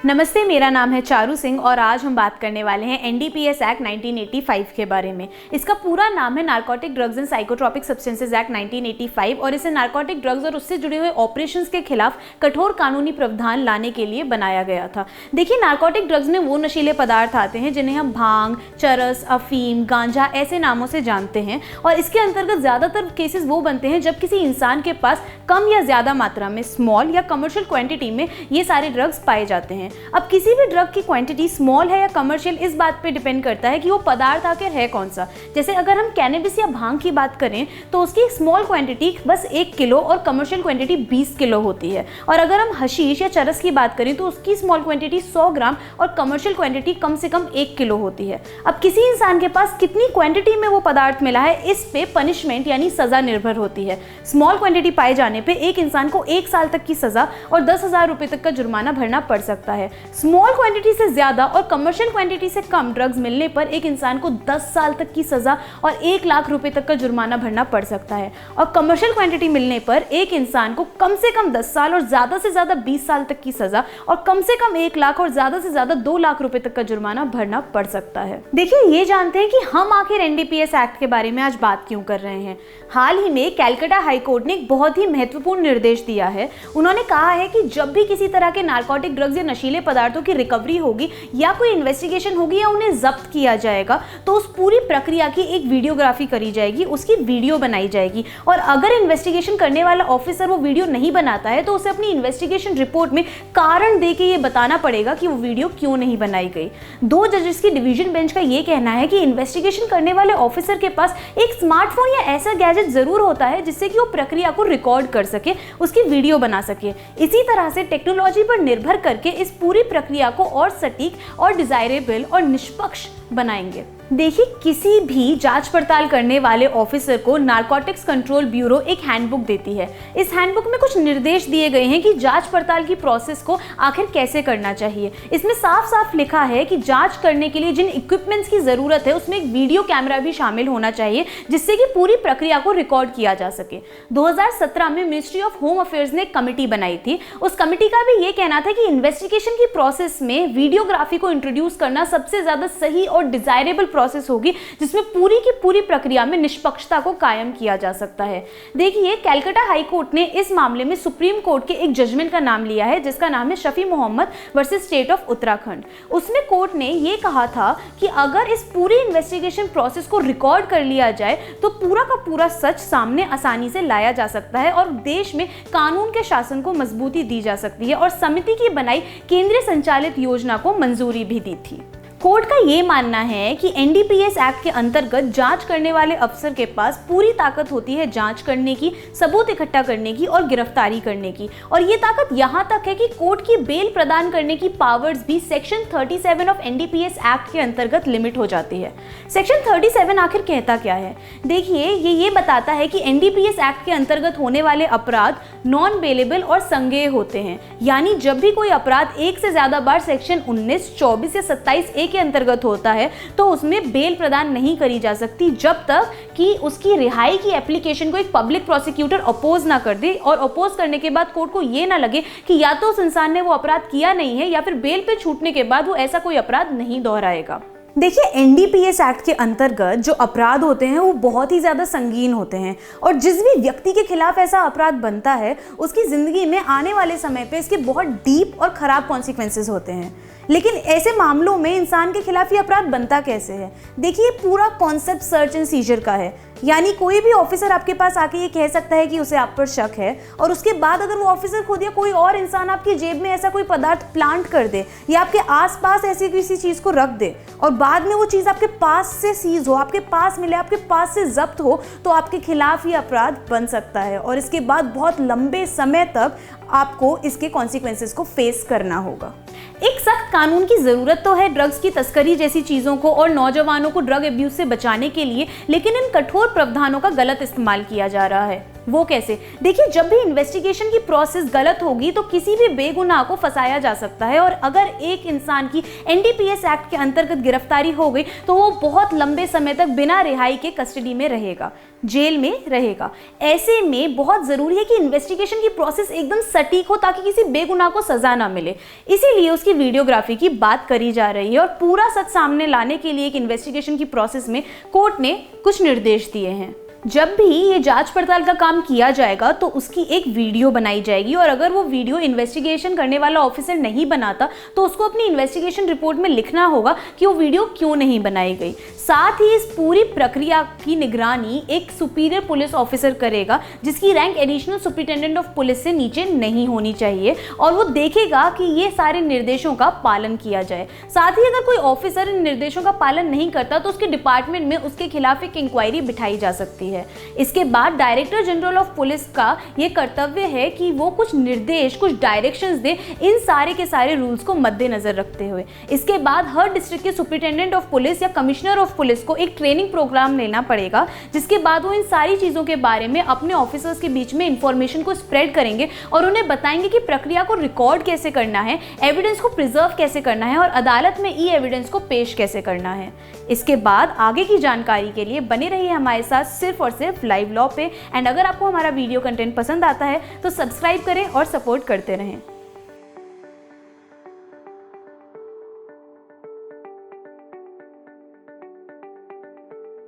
नमस्ते, मेरा नाम है चारू सिंह और आज हम बात करने वाले हैं एनडीपीएस एक्ट 1985 के बारे में। इसका पूरा नाम है narcotic drugs and psychotropic substances act 1985 और इसे नारकोटिक ड्रग्स और उससे जुड़े हुए ऑपरेशंस के खिलाफ कठोर कानूनी प्रावधान लाने के लिए बनाया गया था। देखिए, नारकोटिक ड्रग्स में वो नशीले पदार्थ आते हैं जिन्हें हम भांग, चरस, अफीम, गांजा ऐसे नामों से जानते हैं और इसके अंतर्गत ज़्यादातर केसेस वो बनते हैं जब किसी इंसान के पास कम या ज़्यादा मात्रा में स्मॉल या कमर्शियल क्वांटिटी में ये सारे ड्रग्स पाए जाते हैं। अब किसी भी ड्रग की क्वांटिटी स्मॉल है या कमर्शियल इस बात पे डिपेंड करता है कि वो पदार्थ आखिर है कौन सा। जैसे अगर हम कैनबिस या भांग की बात करें तो उसकी स्मॉल क्वांटिटी बस 1 किलो और कमर्शियल क्वांटिटी 20 किलो होती है। और अगर हम हशीश या चरस की बात करें तो उसकी स्मॉल क्वांटिटी 100 ग्राम और कमर्शियल क्वांटिटी कम से कम 1 किलो होती है। अब किसी इंसान के पास कितनी क्वांटिटी में वो पदार्थ मिला है इस पे पनिशमेंट यानी सजा निर्भर होती है। स्मॉल क्वांटिटी पाए जाने पे एक इंसान को 1 साल तक की सजा और 10,000 रुपए तक का जुर्माना भरना पड़ सकता है। स्मॉल क्वांटिटी से ज्यादा और कमर्शियल क्वांटिटी से कम ड्रग्स मिलने पर एक इंसान को 10 साल तक की सजा और 1 लाख रुपए तक का जुर्माना भरना पड़ सकता है। और कमर्शियल क्वांटिटी मिलने पर एक इंसान को कम से कम 10 साल और ज्यादा से ज्यादा 20 साल तक की सजा और कम से कम 1 लाख और ज्यादा से ज्यादा 2 लाख रुपए तक का जुर्माना भरना पड़ सकता है। देखिए, ये जानते हैं कि हम आखिर एनडीपीएस एक्ट के बारे में आज बात क्यों कर रहे हैं। हाल ही में कलकत्ता हाई कोर्ट ने एक बहुत ही महत्वपूर्ण निर्देश दिया है। उन्होंने कहा है कि जब भी किसी तरह के नारकोटिक ड्रग्स या नशीले पदार्थों की रिकवरी होगी या कोई इन्वेस्टिगेशन होगी या उन्हें जब्त किया जाएगा तो उस पूरी प्रक्रिया की एक वीडियोग्राफी करी जाएगी, उसकी वीडियो बनाई जाएगी। और अगर इन्वेस्टिगेशन करने वाला ऑफिसर वो वीडियो नहीं बनाता है तो उसे अपनी इन्वेस्टिगेशन रिपोर्ट में कारण दे के ये बताना पड़ेगा कि वो वीडियो क्यों नहीं बनाई गई। 2 जजेस की डिवीजन बेंच का ये कहना है कि इन्वेस्टिगेशन करने वाले ऑफिसर के पास एक स्मार्टफोन या ऐसा गैजेट जरूर होता है जिससे कि वो प्रक्रिया को रिकॉर्ड कर सके, उसकी वीडियो बना सके। इसी तरह से टेक्नोलॉजी पर निर्भर करके इस पूरी प्रक्रिया को और सटीक और डिजायरेबल और निष्पक्ष बनाएंगे। देखिए, किसी भी जांच पड़ताल करने वाले ऑफिसर को नारकोटिक्स कंट्रोल ब्यूरो एक हैंडबुक देती है। इस हैंडबुक में कुछ निर्देश दिए गए हैं कि जांच पड़ताल की प्रोसेस को आखिर कैसे करना चाहिए। इसमें साफ साफ लिखा है कि जांच करने के लिए जिन इक्विपमेंट्स की जरूरत है उसमें एक वीडियो कैमरा भी शामिल होना चाहिए जिससे कि पूरी प्रक्रिया को रिकॉर्ड किया जा सके। 2017 में मिनिस्ट्री ऑफ होम अफेयर्स ने एक कमेटी बनाई थी। उस कमेटी का भी ये कहना था कि इन्वेस्टिगेशन की प्रोसेस में वीडियोग्राफी को इंट्रोड्यूस करना सबसे ज्यादा सही और डिजायरेबल प्रोसेस होगी जिसमें पूरी की पूरी प्रक्रिया में निष्पक्षता को कायम किया जा सकता है। देखिए, कलकत्ता हाई कोर्ट ने इस मामले में सुप्रीम कोर्ट के एक जजमेंट का नाम लिया है जिसका नाम है Shafi Mohammad versus state of Uttarakhand. उसमें कोर्ट ने यह कहा था कि अगर इस पूरी इन्वेस्टिगेशन प्रोसेस को रिकॉर्ड कर लिया जाए तो पूरा का पूरा सच सामने आसानी से लाया जा सकता है और देश में कानून के शासन को मजबूती दी जा सकती है। और समिति की बनाई केंद्रीय संचालित योजना को मंजूरी भी दी थी। कोर्ट का ये मानना है कि एनडीपीएस एक्ट के अंतर्गत जांच करने वाले अफसर के पास पूरी ताकत होती है जांच करने की, सबूत इकट्ठा करने की और गिरफ्तारी करने की। और ये ताकत यहाँ तक है कि कोर्ट की बेल प्रदान करने की पावर्स भी सेक्शन 37 ऑफ एनडीपीएस एक्ट के अंतर्गत लिमिट हो जाती है। सेक्शन 37 आखिर कहता क्या है? देखिए, ये बताता है कि एनडीपीएस एक्ट के अंतर्गत होने वाले अपराध नॉन बेलेबल और संज्ञेय होते हैं। यानी जब भी कोई अपराध एक से ज्यादा बार सेक्शन 19, 24 या 27A के अंतर्गत होता है तो उसमें बेल प्रदान नहीं करी जा सकती जब तक कि उसकी रिहाई की एप्लीकेशन को एक पब्लिक प्रोसिक्यूटर अपोज ना कर दे और अपोज करने के बाद कोर्ट को ये ना लगे कि या तो उस इंसान ने वो अपराध किया नहीं है या फिर बेल पे छूटने के बाद वो ऐसा कोई अपराध नहीं दोहराएगा। देखिए, एनडीपीएस एक्ट के अंतर्गत जो अपराध होते हैं वो बहुत ही ज़्यादा संगीन होते हैं और जिस भी व्यक्ति के खिलाफ ऐसा अपराध बनता है उसकी ज़िंदगी में आने वाले समय पे इसके बहुत डीप और ख़राब कॉन्सिक्वेंसेस होते हैं। लेकिन ऐसे मामलों में इंसान के खिलाफ ये अपराध बनता कैसे है? देखिए, पूरा कॉन्सेप्ट सर्च एंड सीजर का है। यानी कोई भी ऑफिसर आपके पास आके ये कह सकता है कि उसे आप पर शक है और उसके बाद अगर वो ऑफिसर खुद या कोई और इंसान आपकी जेब में ऐसा कोई पदार्थ प्लांट कर दे या आपके आसपास ऐसी किसी चीज़ को रख दे और बाद में वो चीज़ आपके पास से सीज हो, आपके पास मिले, आपके पास से जब्त हो तो आपके खिलाफ ये अपराध बन सकता है और इसके बाद बहुत लंबे समय तक आपको इसके कॉन्सिक्वेंसेस को फेस करना होगा। एक सख्त कानून की जरूरत तो है ड्रग्स की तस्करी जैसी चीजों को और नौजवानों को ड्रग अब्यूज से बचाने के लिए, लेकिन इन कठोर प्रावधानों का गलत इस्तेमाल किया जा रहा है। वो कैसे? देखिए, जब भी इन्वेस्टिगेशन की प्रोसेस गलत होगी तो किसी भी बेगुनाह को फंसाया जा सकता है, और अगर एक इंसान की एनडीपीएस एक्ट के अंतर्गत गिरफ्तारी हो गई तो वो बहुत लंबे समय तक बिना रिहाई के कस्टडी में रहेगा, जेल में रहेगा। ऐसे में बहुत ज़रूरी है कि इन्वेस्टिगेशन की प्रोसेस एकदम सटीक हो ताकि किसी बेगुनाह को सज़ा ना मिले। इसीलिए उसकी वीडियोग्राफी की बात करी जा रही है, और पूरा सच सामने लाने के लिए एक इन्वेस्टिगेशन की प्रोसेस में कोर्ट ने कुछ निर्देश दिए हैं। जब भी ये जांच पड़ताल का काम किया जाएगा तो उसकी एक वीडियो बनाई जाएगी, और अगर वो वीडियो इन्वेस्टिगेशन करने वाला ऑफिसर नहीं बनाता तो उसको अपनी इन्वेस्टिगेशन रिपोर्ट में लिखना होगा कि वो वीडियो क्यों नहीं बनाई गई। साथ ही इस पूरी प्रक्रिया की निगरानी एक सुपीरियर पुलिस ऑफिसर करेगा, जिसकी rank additional superintendent of police से नीचे नहीं होनी चाहिए, और वो देखेगा कि ये सारे निर्देशों का पालन किया जाए। साथ ही अगर कोई ऑफिसर इन निर्देशों का पालन नहीं करता तो उसके डिपार्टमेंट में उसके खिलाफ एक इंक्वायरी बिठाई जा सकती है। इसके बाद डायरेक्टर जनरल ऑफ पुलिस का यह कर्तव्य है कि वो कुछ निर्देश, कुछ डायरेक्शंस दे, इन सारे के सारे रूल्स को मद्देनजर रखते हुए। इसके बाद हर डिस्ट्रिक्ट के सुपरिटेंडेंट ऑफ पुलिस या कमिश्नर ऑफ पुलिस को एक ट्रेनिंग प्रोग्राम लेना पड़ेगा, जिसके बाद वो इन सारी चीज़ों के बारे में अपने ऑफिसर्स के बीच में इंफॉर्मेशन को स्प्रेड करेंगे और उन्हें बताएंगे कि प्रक्रिया को रिकॉर्ड कैसे करना है, एविडेंस को प्रिजर्व कैसे करना है और अदालत में ई एविडेंस को पेश कैसे करना है। इसके बाद आगे की जानकारी के लिए बने रहिए हमारे साथ सिर्फ और सिर्फ लाइव लॉ पे। एंड अगर आपको हमारा वीडियो कंटेंट पसंद आता है तो सब्सक्राइब करें और सपोर्ट करते रहें।